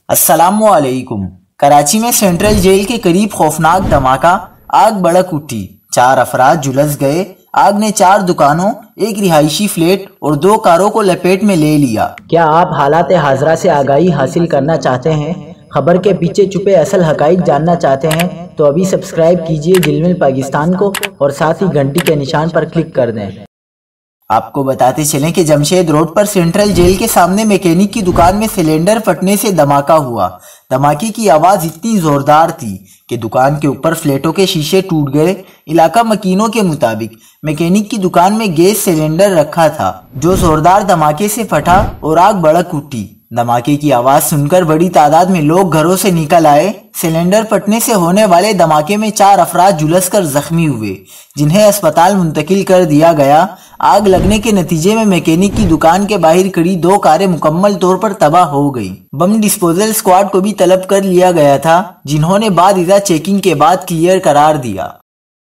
السلام علیکم۔ کراچی میں سینٹرل جیل کے قریب خوفناک دھماکہ، آگ بھڑک اٹھی، 4 افراد جھلس گئے۔ آگ نے 4 دکانوں، ایک رہائشی فلیٹ اور 2 کاروں کو لپیٹ میں لے لیا۔ کیا آپ حالات حاضرہ سے آگاہی حاصل کرنا چاہتے ہیں؟ خبر کے پیچھے چھپے اصل حقائق جاننا چاہتے ہیں تو ابھی سبسکرائب کیجئے جلمل پاکستان کو اور ساتھ ہی گھنٹی کے نشان پر کلک کر دیں۔ آپ کو بتاتے چلیں کہ جمشید روڈ پر سینٹرل جیل کے سامنے میکینک کی دکان میں سلنڈر پھٹنے سے دھماکہ ہوا۔ دھماکے کی آواز اتنی زوردار تھی کہ دکان کے اوپر فلیٹوں کے شیشے ٹوٹ گئے۔ علاقہ مکینوں کے مطابق میکینک کی دکان میں گیس سلنڈر رکھا تھا جو زوردار دھماکے سے پھٹا اور آگ بھڑک اٹھی۔ دھماکے کی آواز سن کر بڑی تعداد میں لوگ گھروں سے نکل آئے۔ سلنڈر پھٹنے سے ہونے والے دھماکے میں 4 افراد جھلس کر زخمی ہوئے جنہیں اسپتال منتقل کر دیا گیا۔ آگ لگنے کے نتیجے میں میکینک کی دکان کے باہر کھڑی 2 کاریں مکمل طور پر تباہ ہو گئی۔ بم ڈسپوزل اسکواڈ کو بھی طلب کر لیا گیا تھا جنہوں نے بعد ازاں چیکنگ کے بعد کلیئر قرار دیا۔